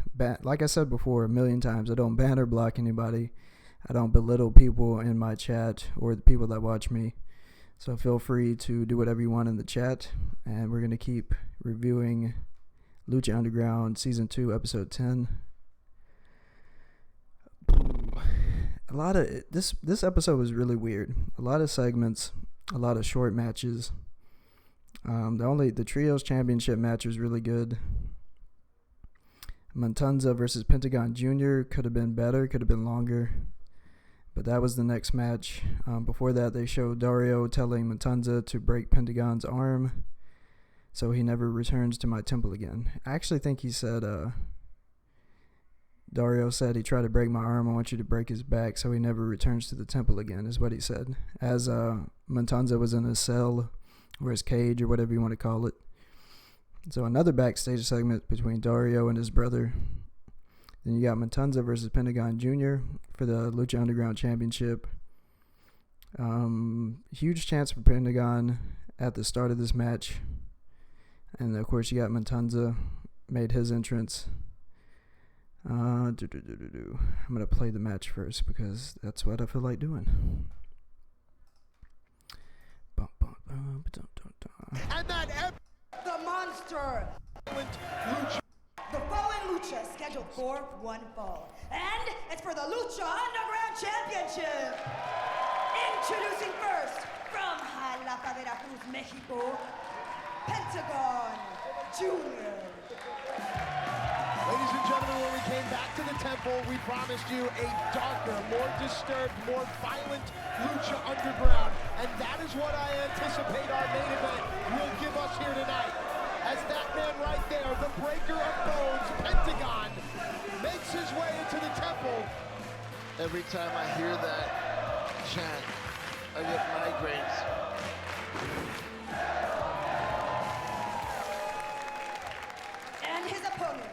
G: like I said before a million times, I don't ban or block anybody. I don't belittle people in my chat or the people that watch me. So feel free to do whatever you want in the chat, and we're going to keep reviewing Lucha Underground Season 2, Episode 10. A lot of this episode was really weird. A lot of segments, a lot of short matches. The Trios Championship match was really good. Matanza versus Pentagon Jr. could have been better, could have been longer. But that was the next match. Before that, they showed Dario telling Matanza to break Pentagon's arm so he never returns to my temple again. I actually think he said, Dario said he tried to break my arm. I want you to break his back so he never returns to the temple again, is what he said. As Matanza was in his cell or his cage or whatever you want to call it. So another backstage segment between Dario and his brother. Then you got Matanza versus Pentagon Jr. for the Lucha Underground Championship. Huge chance for Pentagon at the start of this match. And of course you got Matanza made his entrance. I'm going to play the match first because that's what I feel like doing.
B: And that
D: The Monster.
B: Lucha.
D: The following Lucha is scheduled for one fall. And it's for the Lucha Underground Championship. Introducing first, from Jalapa, Veracruz, Mexico, Pentagon Jr.
B: Ladies and gentlemen, when we came back to the temple, we promised you a darker, more disturbed, more violent Lucha Underground. And that is what I anticipate our main event will give us here tonight. As that man right there, the breaker of bones, Pentagon, makes his way into the temple.
E: Every time I hear that chant, I get migraines.
D: And his opponent,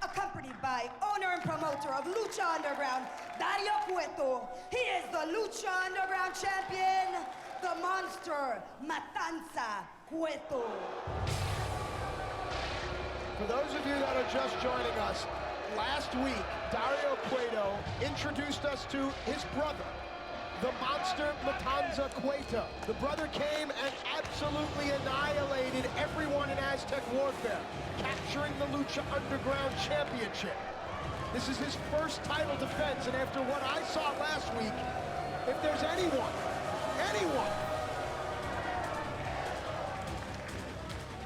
D: accompanied by owner and promoter of Lucha Underground, Dario Cueto. He is the Lucha Underground champion, the Monster, Matanza Cueto.
B: For those of you that are just joining us, last week, Dario Cueto introduced us to his brother, the Monster Matanza Cueto. The brother came and absolutely annihilated everyone in Aztec warfare, capturing the Lucha Underground Championship. This is his first title defense, and after what I saw last week, if there's anyone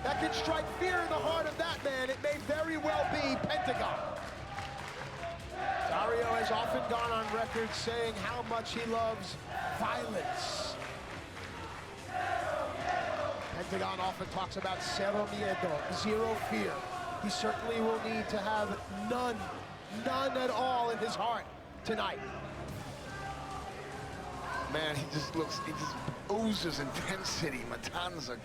B: that can strike fear in the heart of that man, it may very well be Pentagon. Dario has often gone on record saying how much he loves violence. Pentagon often talks about cero miedo, zero fear. He certainly will need to have none at all in his heart tonight.
E: Man, he just oozes intensity. Matanza,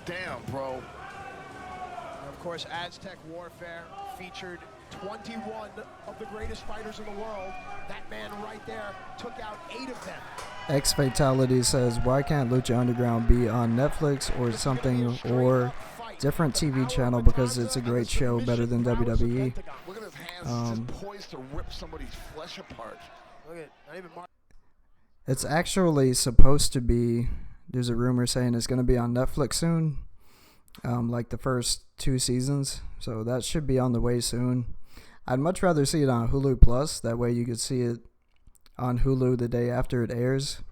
E: damn, bro.
B: And of course, Aztec warfare featured 21 of the greatest fighters in the world. That man right there took out 8 of them.
G: X Fatality says, why can't Lucha Underground be on Netflix or something, or different TV channel, because it's a great show, better than WWE.
E: Look at his hands, just poised to rip somebody's flesh apart.
B: Look at, not even
G: It's actually supposed to be, there's a rumor saying it's going to be on Netflix soon, like the first 2 seasons, so that should be on the way soon. I'd much rather see it on Hulu Plus, that way you could see it on Hulu the day after it airs.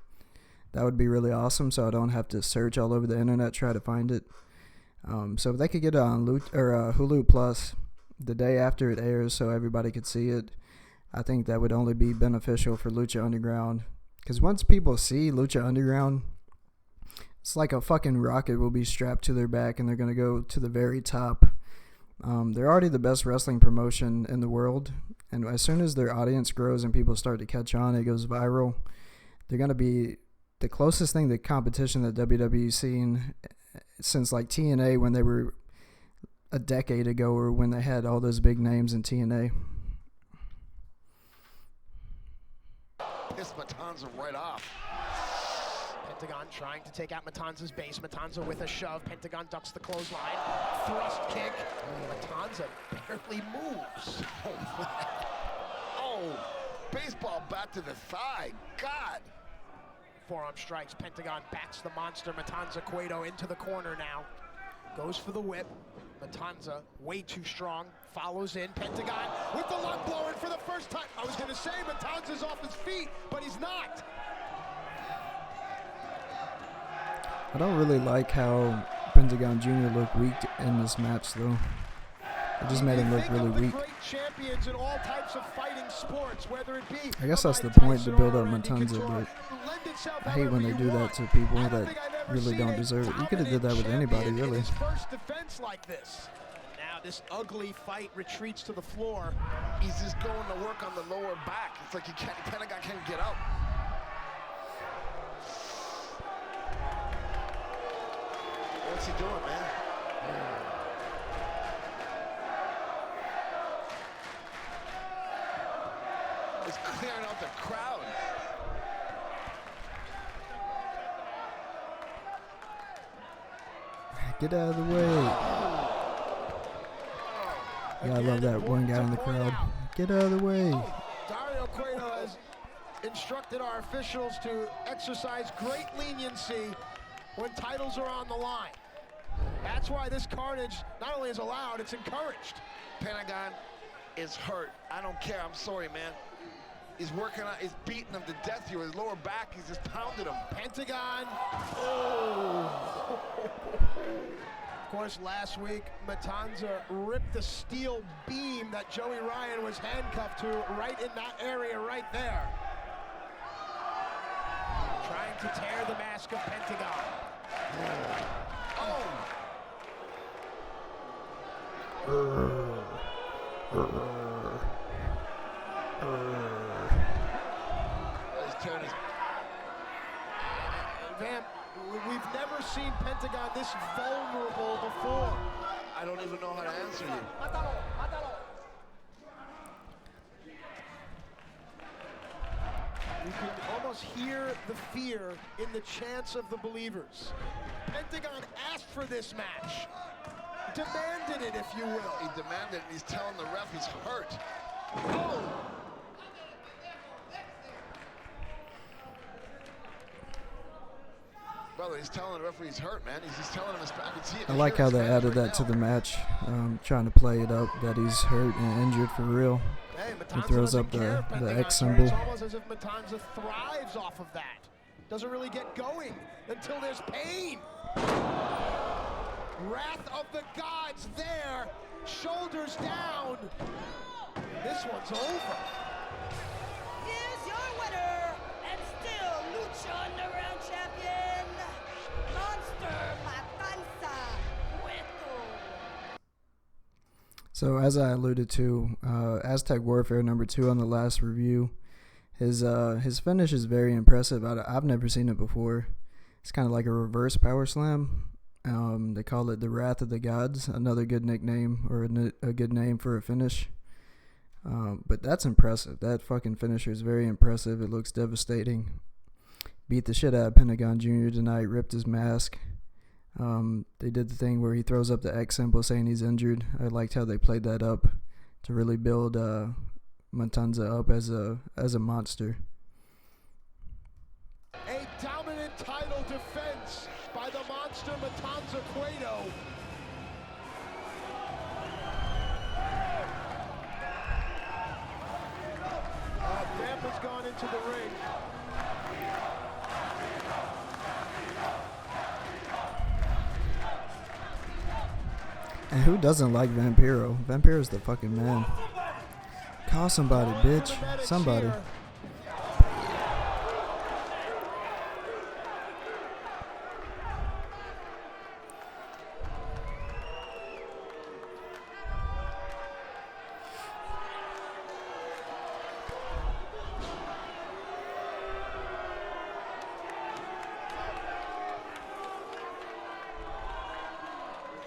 G: That would be really awesome, so I don't have to search all over the internet try to find it. So if they could get it on Hulu Plus the day after it airs so everybody could see it, I think that would only be beneficial for Lucha Underground. Because once people see Lucha Underground, it's like a fucking rocket will be strapped to their back and they're going to go to the very top. They're already the best wrestling promotion in the world. And as soon as their audience grows and people start to catch on, it goes viral. They're going to be the closest thing to competition that WWE's seen since like TNA, when they were a decade ago, or when they had all those big names in TNA.
E: Piss Matanza right off.
B: Pentagon trying to take out Matanza's base. Matanza with a shove. Pentagon ducks the clothesline. Thrust kick. Matanza barely moves.
E: Oh, baseball bat to the thigh. God.
B: Forearm strikes. Pentagon backs the monster. Matanza Cueto into the corner now. Goes for the whip. Matanza way too strong. Follows in. Pentagon with the lung blower for the first time. I was going to say Matanza's off his feet, but he's not.
G: I don't really like how Pentagon Jr. looked weak in this match, though. It just made him look really weak.
B: Great champions in all types of fighting sports, whether it be
G: I guess that's the point, to build up Matanza, but I hate when they do that to people that really don't deserve it. You could have did that with anybody, really.
B: First defense like this. Now this ugly fight retreats to the floor.
E: He's just going to work on the lower back. It's like Pentagon can't get up. What's he doing, man? It's clearing out the crowd.
G: Get out of the way. Yeah, I love that one guy in the crowd. Get out of the way.
B: Dario Cueto has instructed our officials to exercise great leniency when titles are on the line. That's why this carnage not only is allowed, it's encouraged.
E: Pentagon is hurt. I don't care. I'm sorry, man. He's working on, he's beating him to death here. His lower back, he's just pounded him.
B: Pentagon. Oh. Of course, last week, Matanza ripped the steel beam that Joey Ryan was handcuffed to right in that area right there. Trying to tear the mask of Pentagon. Oh. Vamp, we've never seen Pentagon this vulnerable before.
E: I don't even know how to answer you.
B: You can almost hear the fear in the chants of the believers. Pentagon asked for this match. Demanded it, if you will.
E: He demanded it, and he's telling the ref he's hurt. Oh! Brother, he's telling the referee he's hurt, man. He's telling him his back.
G: I like how they added that to the match, trying to play it up that he's hurt and injured for real.
B: Hey,
G: He throws up the X symbol.
B: It's almost as if Matanza thrives off of that. Doesn't really get going until there's pain. Wrath of the gods there. Shoulders down. This one's over.
D: Here's your winner, and still Lucha Underground champion, Monster Matanza Cueto.
G: So as I alluded to, Aztec Warfare #2 on the last review, his finish is very impressive. I've never seen it before. It's kind of like a reverse power slam. They call it the Wrath of the Gods, another good nickname or a good name for a finish. But that's impressive. That fucking finisher is very impressive. It looks devastating. Beat the shit out of Pentagon Jr. tonight, ripped his mask. They did the thing where he throws up the X symbol saying he's injured. I liked how they played that up to really build Matanza up as a monster.
B: A dominant title defense by the Monster Matanza Cueto. Vamp has gone into the ring.
G: And who doesn't like Vampiro? Vampiro's the fucking man. Call somebody, bitch. Somebody.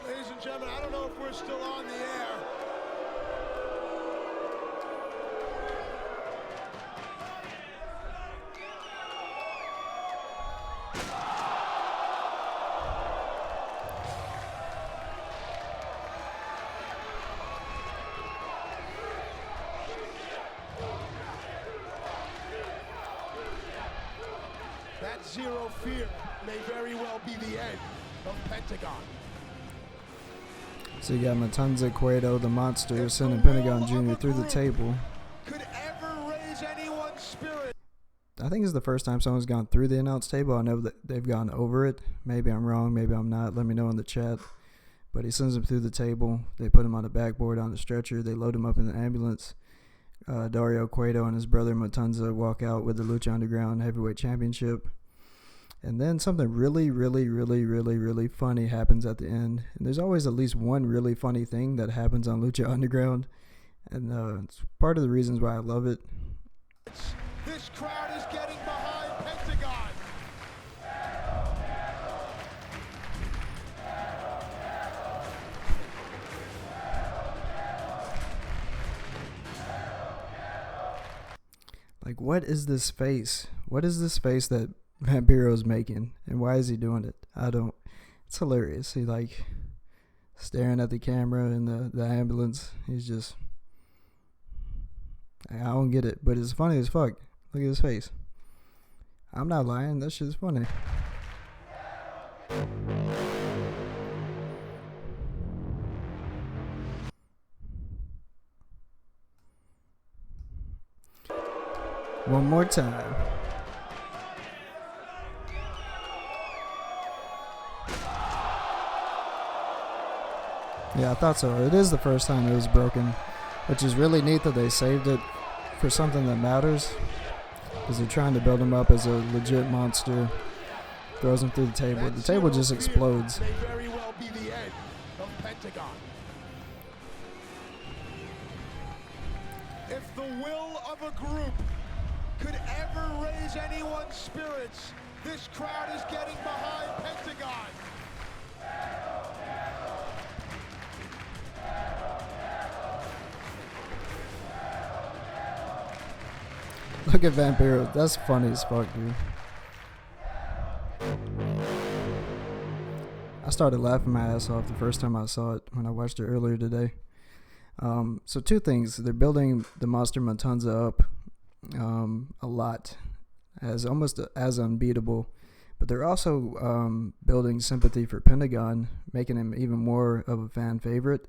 B: Ladies and gentlemen, I don't know if we're still on the air. That zero fear may very well be the end of Pentagon.
G: So you got Matanza Cueto, the monster, sending Pentagon Jr. through the table.
B: Could ever raise anyone's spirit.
G: I think it's the first time someone's gone through the announce table. I know that they've gone over it. Maybe I'm wrong. Maybe I'm not. Let me know in the chat. But he sends him through the table. They put him on the backboard on the stretcher. They load him up in the ambulance. Dario Cueto and his brother Matanza walk out with the Lucha Underground Heavyweight Championship. And then something really, really, really, really, really funny happens at the end. And there's always at least one really funny thing that happens on Lucha Underground. And it's part of the reasons why I love it.
B: This crowd is getting behind Pentagon.
G: Like, what is this face? What is this face that Vampiro's making? And why is he doing it? It's hilarious. He like staring at the camera in the ambulance. He's just, I don't get it, but it's funny as fuck. Look at his face. I'm not lying. That shit's funny. One more time. Yeah, I thought so. It is the first time it was broken, which is really neat that they saved it for something that matters, because they're trying to build him up as a legit monster. Throws him through the table. The table just explodes.
B: May very well be the end of Pentagon. If the will of a group could ever raise anyone's spirits, this crowd is getting behind Pentagon.
G: Look at Vampiro. That's funny as fuck, dude. I started laughing my ass off the first time I saw it when I watched it earlier today. So two things. They're building the Monster Matanza up a lot, as almost as unbeatable. But they're also building sympathy for Pentagon, making him even more of a fan favorite.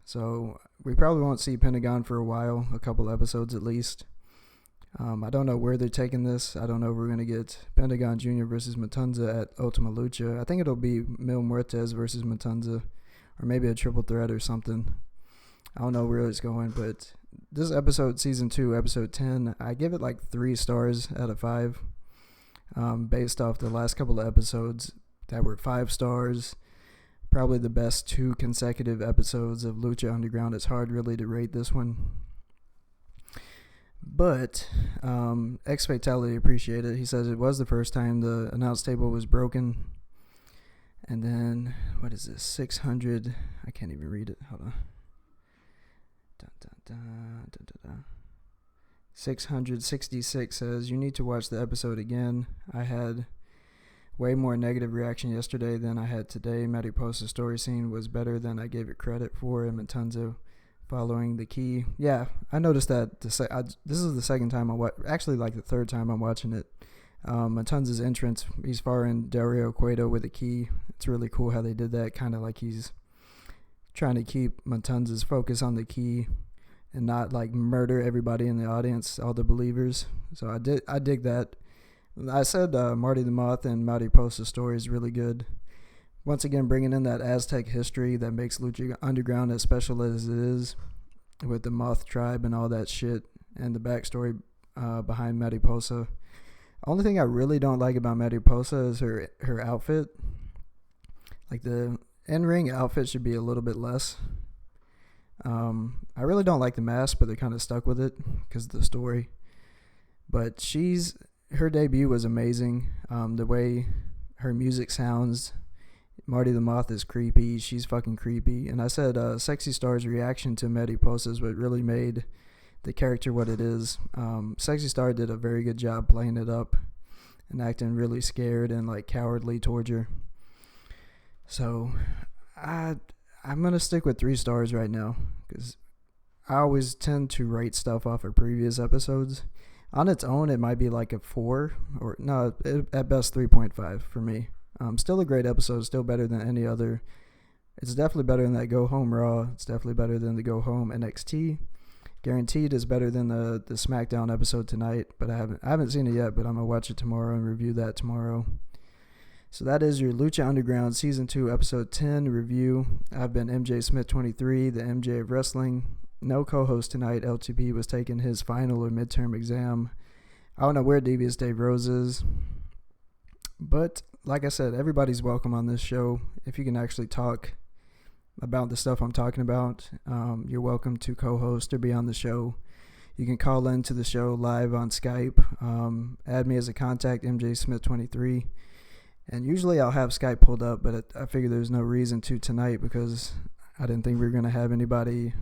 G: So we probably won't see Pentagon for a while, a couple episodes at least. I don't know where they're taking this. I don't know if we're going to get Pentagon Jr. versus Matanza at Ultima Lucha. I think it'll be Mil Muertes versus Matanza, or maybe a triple threat or something. I don't know where it's going, but this episode, season 2, episode 10, I give it like 3 stars out of 5, based off the last couple of episodes that were 5 stars. Probably the best 2 consecutive episodes of Lucha Underground. It's hard really to rate this one. But X Fatality appreciated it. He says it was the first time the announce table was broken. And then, what is this? 600. I can't even read it. Hold on. 666 says, you need to watch the episode again. I had way more negative reaction yesterday than I had today. Mariposa's story scene was better than I gave it credit for. And Matanza following the key. Yeah, I noticed that. This is the second time actually like the third time I'm watching it. Matanza's entrance, he's following Dario Cueto with a key. It's really cool how they did that. Kind of like he's trying to keep Matanza's focus on the key and not like murder everybody in the audience, all the believers. So I dig that. I said Marty the Moth and Mariposa's story is really good. Once again, bringing in that Aztec history that makes Lucha Underground as special as it is, with the Moth Tribe and all that shit, and the backstory behind Mariposa. Only thing I really don't like about Mariposa is her outfit. Like, the in-ring outfit should be a little bit less. I really don't like the mask, but they kind of stuck with it because of the story. But her debut was amazing. The way her music sounds. Marty the Moth is creepy. She's fucking creepy. And I said Sexy Star's reaction to Mariposa is what really made the character what it is. Sexy Star did a very good job playing it up and acting really scared and like cowardly towards her. So I'm going to stick with 3 stars right now because I always tend to rate stuff off of previous episodes. On its own, it might be like a 4 or no, at best 3.5 for me. Still a great episode, still better than any other. It's definitely better than that Go Home Raw. It's definitely better than the Go Home NXT. Guaranteed is better than the SmackDown episode tonight, but I haven't seen it yet, but I'm going to watch it tomorrow and review that tomorrow. So that is your Lucha Underground Season 2 Episode 10 review. I've been MJ Smith 23, the MJ of Wrestling. No co-host tonight. LTP was taking his final or midterm exam. I don't know where Devious Dave Rose is, but like I said, everybody's welcome on this show. If you can actually talk about the stuff I'm talking about, you're welcome to co-host or be on the show. You can call into the show live on Skype. Add me as a contact, MJ Smith 23. And usually I'll have Skype pulled up, but I figure there's no reason to tonight because I didn't think we were going to have anybody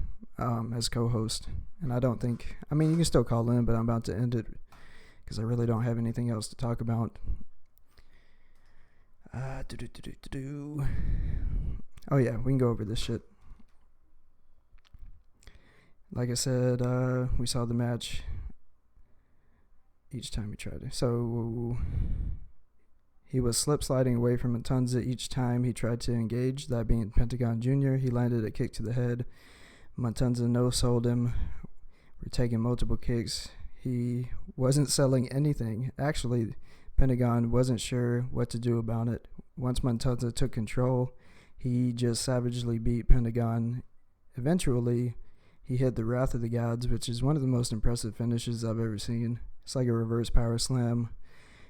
G: as co-host. And I don't think, I mean, you can still call in, but I'm about to end it because I really don't have anything else to talk about. Oh yeah, we can go over this shit. Like I said, we saw the match each time he tried it. So he was slip sliding away from Matanza each time he tried to engage, that being Pentagon Jr. He landed a kick to the head. Matanza no-sold him. We're taking multiple kicks. He wasn't selling anything. Actually, Pentagon wasn't sure what to do about it. Once Matanza took control, he just savagely beat Pentagon. Eventually, he hit the Wrath of the Gods, which is one of the most impressive finishes I've ever seen. It's like a reverse power slam.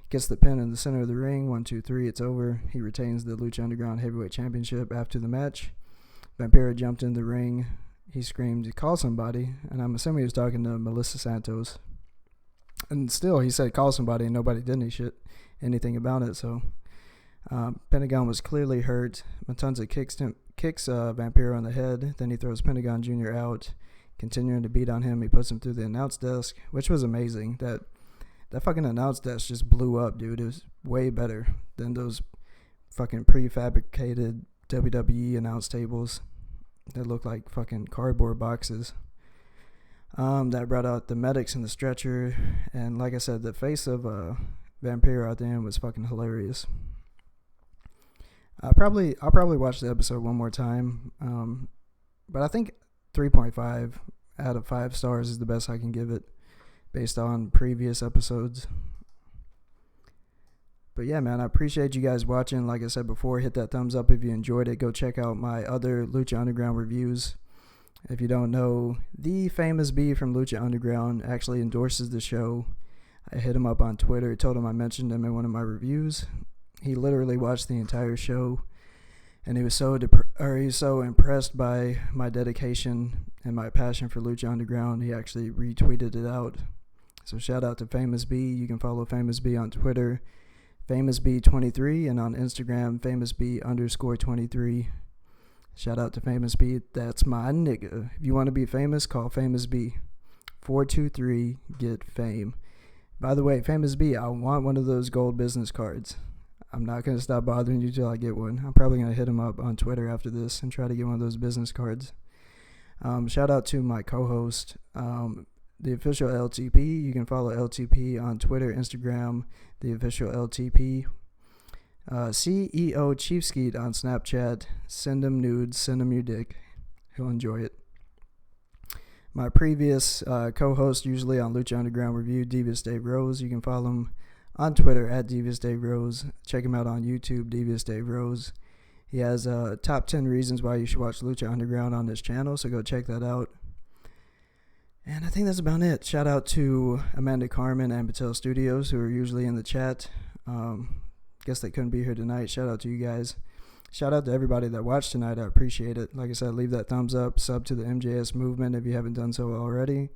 G: Gets the pin in the center of the ring. 1, 2, 3, it's over. He retains the Lucha Underground Heavyweight Championship after the match. Vampiro jumped in the ring. He screamed, call somebody. And I'm assuming he was talking to Melissa Santos. And still, he said, call somebody, and nobody did anything about it. So, Pentagon was clearly hurt. Matanza kicks Vampiro on the head. Then he throws Pentagon Jr. out. Continuing to beat on him, he puts him through the announce desk, which was amazing. That fucking announce desk just blew up, dude. It was way better than those fucking prefabricated WWE announce tables that look like fucking cardboard boxes. That brought out the medics and the stretcher, and like I said, the face of Vampiro at the end was fucking hilarious. I'll probably watch the episode one more time. But I think 3.5 out of 5 stars is the best I can give it based on previous episodes. But yeah, man, I appreciate you guys watching. Like I said before, hit that thumbs up if you enjoyed it. Go check out my other Lucha Underground reviews. If you don't know, the famous B from Lucha Underground actually endorses the show. I hit him up on Twitter, told him I mentioned him in one of my reviews. He literally watched the entire show, and he was so impressed by my dedication and my passion for Lucha Underground, he actually retweeted it out. So shout out to Famous B. You can follow Famous B on Twitter, FamousB23, and on Instagram, FamousB_23. Shout out to Famous B. That's my nigga. If you want to be famous, call Famous B. 423 get fame. By the way, Famous B, I want one of those gold business cards. I'm not going to stop bothering you till I get one. I'm probably going to hit him up on Twitter after this and try to get one of those business cards. Shout out to my co-host, the official LTP. You can follow LTP on Twitter, Instagram, the official LTP. CEO Chief Skeet on Snapchat. Send him nudes, send him your dick. He'll enjoy it. My previous co-host, usually on Lucha Underground Review, Devious Dave Rose. You can follow him on Twitter at Devious Dave Rose. Check him out on YouTube, Devious Dave Rose. He has top 10 reasons why you should watch Lucha Underground on his channel, so go check that out. And I think that's about it. Shout out to Amanda Carmen and Patel Studios, who are usually in the chat. Guess they couldn't be here tonight. Shout out to you guys. Shout out to everybody that watched tonight. I appreciate it. Like I said, leave that thumbs up. Sub to the MJS movement if you haven't done so already.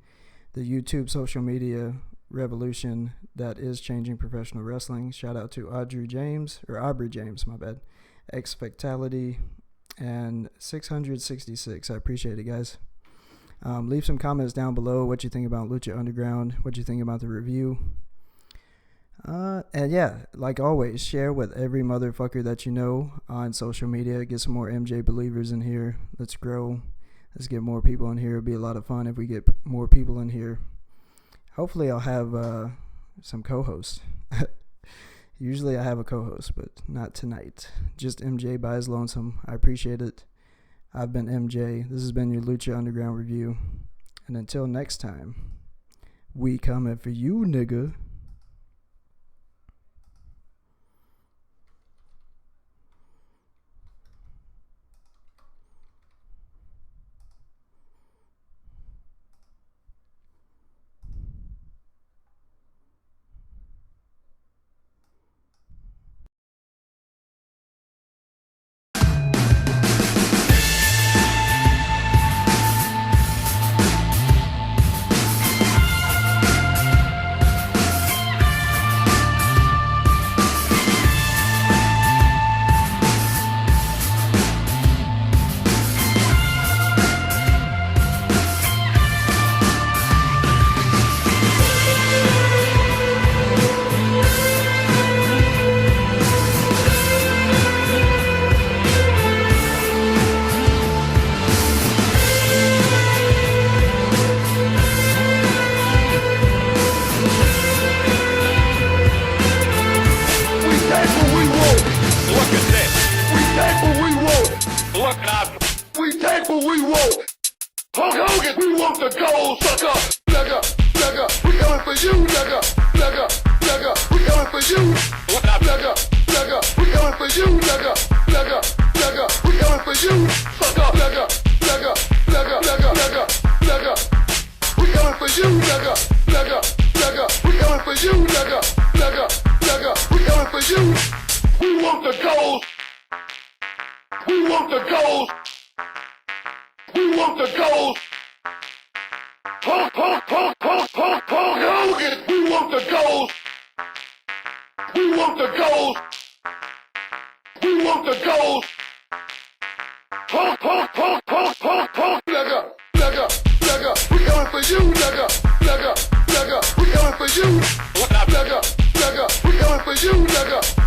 G: The YouTube social media revolution that is changing professional wrestling. Shout out to Aubrey James, my bad. X Factality and 666. I appreciate it, guys. Leave some comments down below what you think about Lucha Underground, what you think about the review. And yeah, like always, share with every motherfucker that you know on social media. Get some more MJ believers in here. Let's grow. Let's get more people in here. It'll be a lot of fun if we get more people in here. Hopefully I'll have some co-hosts. Usually I have a co-host, but not tonight. Just MJ by his lonesome. I appreciate it. I've been MJ. This has been your Lucha Underground review. And until next time, we coming for you, nigga.
C: We coming for you, nigga.